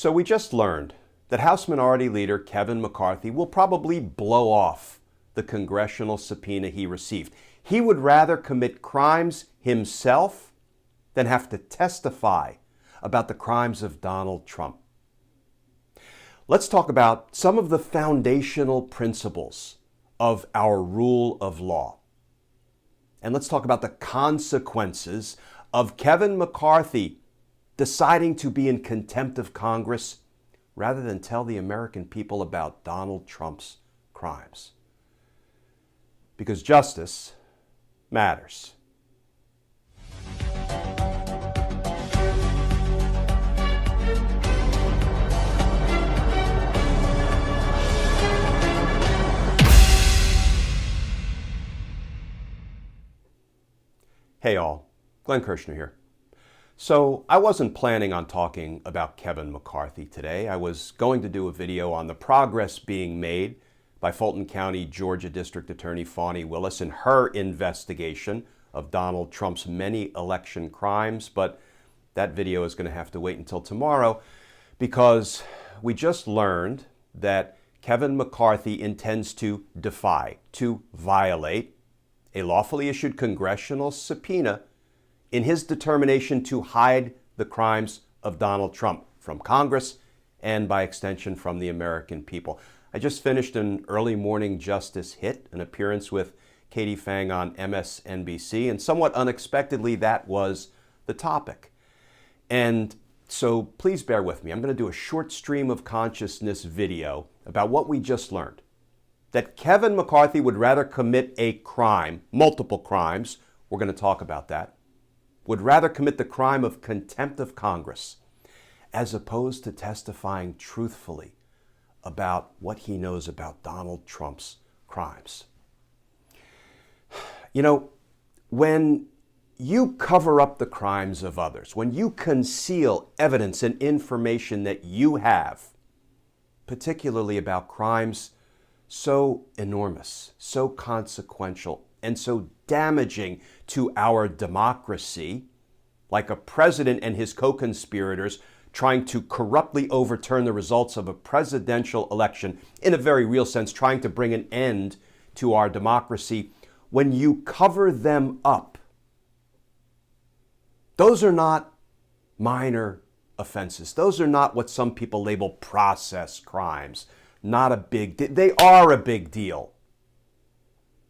So we just learned that House Minority Leader Kevin McCarthy will probably blow off the congressional subpoena he received. He would rather commit crimes himself than have to testify about the crimes of Donald Trump. Let's talk about some of the foundational principles of our rule of law. And let's talk about the consequences of Kevin McCarthy deciding to be in contempt of Congress rather than tell the American people about Donald Trump's crimes. Because justice matters. Hey all, Glenn Kirshner here. So I wasn't planning on talking about Kevin McCarthy today. I was going to do a video on the progress being made by Fulton County, Georgia District Attorney Fani Willis in her investigation of Donald Trump's many election crimes, but that video is going to have to wait until tomorrow because we just learned that Kevin McCarthy intends to defy, to violate a lawfully issued congressional subpoena in his determination to hide the crimes of Donald Trump from Congress and by extension from the American people. I just finished an early morning justice hit, an appearance with Katie Fang on MSNBC, and somewhat unexpectedly that was the topic. And so please bear with me. I'm going to do a short stream of consciousness video about what we just learned. That Kevin McCarthy would rather commit a crime, multiple crimes, we're going to talk about that, would rather commit the crime of contempt of Congress as opposed to testifying truthfully about what he knows about Donald Trump's crimes. You know, when you cover up the crimes of others, when you conceal evidence and information that you have, particularly about crimes so enormous, so consequential, and so damaging to our democracy, like a president and his co-conspirators trying to corruptly overturn the results of a presidential election, in a very real sense, trying to bring an end to our democracy, when you cover them up, those are not minor offenses. Those are not what some people label process crimes. Not a big deal. They are a big deal.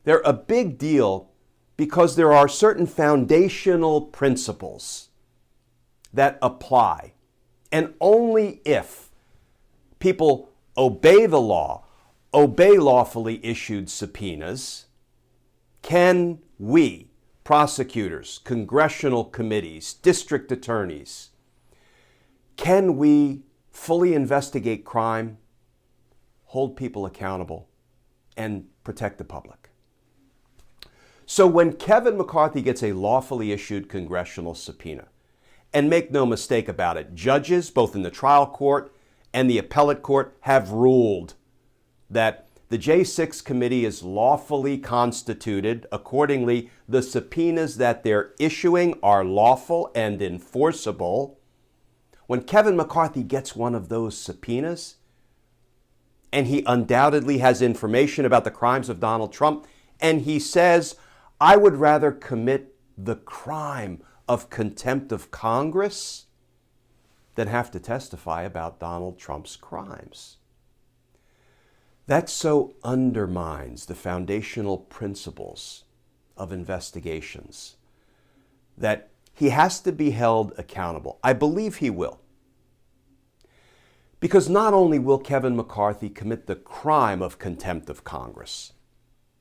They're a big deal because there are certain foundational principles that apply. And only if people obey the law, obey lawfully issued subpoenas, can we, prosecutors, congressional committees, district attorneys, can we fully investigate crime, hold people accountable, and protect the public. So when Kevin McCarthy gets a lawfully issued congressional subpoena, and make no mistake about it, judges, both in the trial court and the appellate court, have ruled that the J6 committee is lawfully constituted. Accordingly, the subpoenas that they're issuing are lawful and enforceable. When Kevin McCarthy gets one of those subpoenas, and he undoubtedly has information about the crimes of Donald Trump, and he says, I would rather commit the crime of contempt of Congress than have to testify about Donald Trump's crimes. That so undermines the foundational principles of investigations that he has to be held accountable. I believe he will. Because not only will Kevin McCarthy commit the crime of contempt of Congress,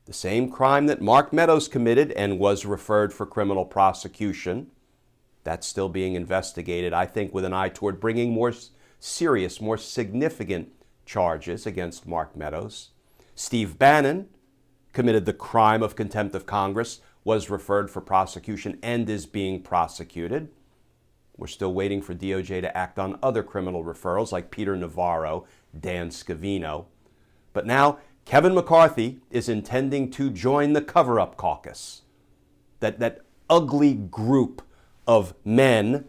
the same crime that Mark Meadows committed and was referred for criminal prosecution, that's still being investigated, I think, with an eye toward bringing more serious, more significant charges against Mark Meadows. Steve Bannon committed the crime of contempt of Congress, was referred for prosecution, and is being prosecuted. We're still waiting for DOJ to act on other criminal referrals like Peter Navarro, Dan Scavino. But now Kevin McCarthy is intending to join the cover-up caucus, that ugly group of men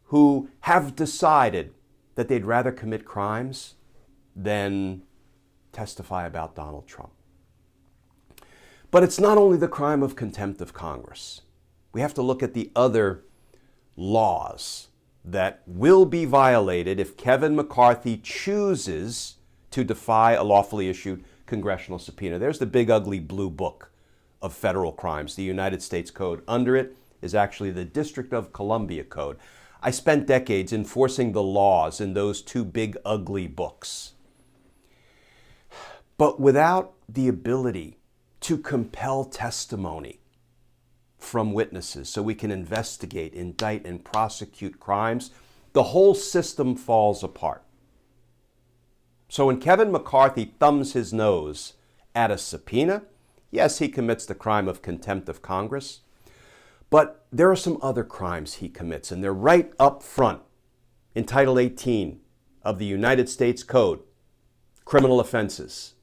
who have decided that they'd rather commit crimes than testify about Donald Trump. But it's not only the crime of contempt of Congress. We have to look at the other laws that will be violated if Kevin McCarthy chooses to defy a lawfully issued congressional subpoena. There's the big ugly blue book of federal crimes, the United States Code. Under it is actually the District of Columbia Code. I spent decades enforcing the laws in those two big ugly books. But without the ability to compel testimony from witnesses so we can investigate, indict, and prosecute crimes, the whole system falls apart. So when Kevin McCarthy thumbs his nose at a subpoena, yes, he commits the crime of contempt of Congress, but there are some other crimes he commits, and they're right up front in Title 18 of the United States Code, criminal offenses.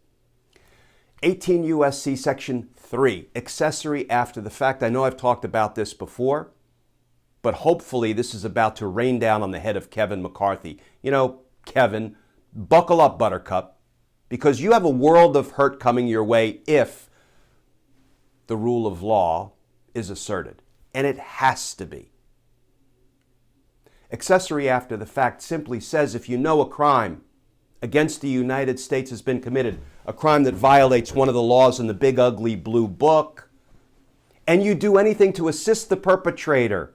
18 U.S.C. Section 3, accessory after the fact. I know I've talked about this before, but hopefully this is about to rain down on the head of Kevin McCarthy. You know, Kevin, buckle up, buttercup, because you have a world of hurt coming your way if the rule of law is asserted, and it has to be. Accessory after the fact simply says if you know a crime against the United States has been committed, a crime that violates one of the laws in the big ugly blue book, and you do anything to assist the perpetrator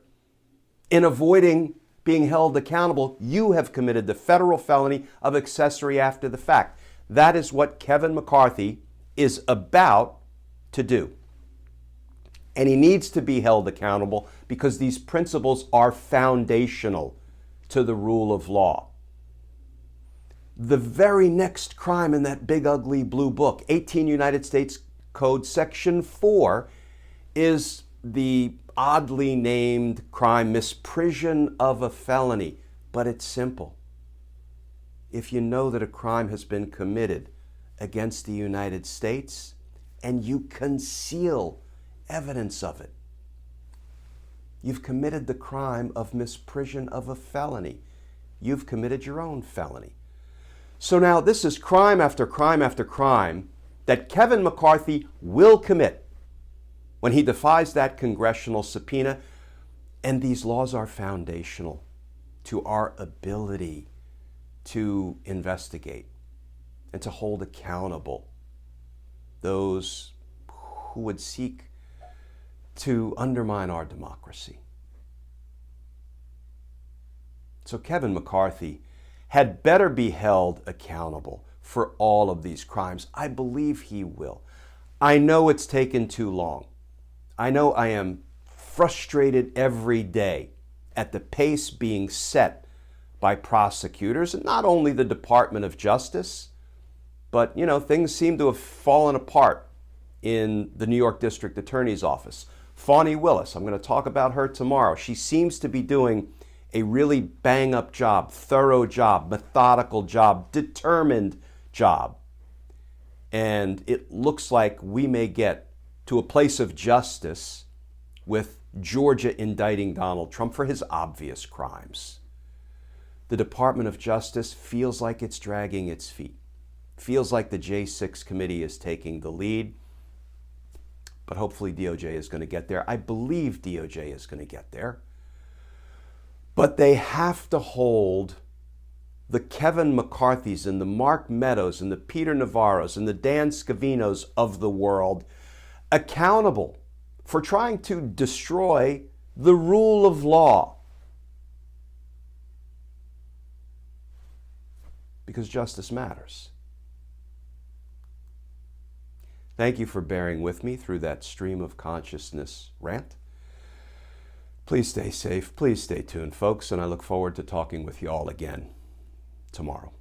in avoiding being held accountable, you have committed the federal felony of accessory after the fact. That is what Kevin McCarthy is about to do. And he needs to be held accountable because these principles are foundational to the rule of law. The very next crime in that big ugly blue book, 18 United States Code Section 4, is the oddly named crime misprision of a felony. But it's simple. If you know that a crime has been committed against the United States and you conceal evidence of it, you've committed the crime of misprision of a felony. You've committed your own felony. So now this is crime after crime after crime that Kevin McCarthy will commit when he defies that congressional subpoena. And these laws are foundational to our ability to investigate and to hold accountable those who would seek to undermine our democracy. So Kevin McCarthy had better be held accountable for all of these crimes. I believe he will. I know it's taken too long. I know I am frustrated every day at the pace being set by prosecutors, and not only the Department of Justice, but, things seem to have fallen apart in the New York District Attorney's Office. Fani Willis, I'm going to talk about her tomorrow. She seems to be doing a really bang-up job, thorough job, methodical job, determined job. And it looks like we may get to a place of justice with Georgia indicting Donald Trump for his obvious crimes. The Department of Justice feels like it's dragging its feet. Feels like the J6 committee is taking the lead. But hopefully DOJ is going to get there. I believe DOJ is going to get there. But they have to hold the Kevin McCarthys and the Mark Meadows and the Peter Navarros and the Dan Scavinos of the world accountable for trying to destroy the rule of law. Because justice matters. Thank you for bearing with me through that stream of consciousness rant. Please stay safe. Please stay tuned, folks, and I look forward to talking with you all again tomorrow.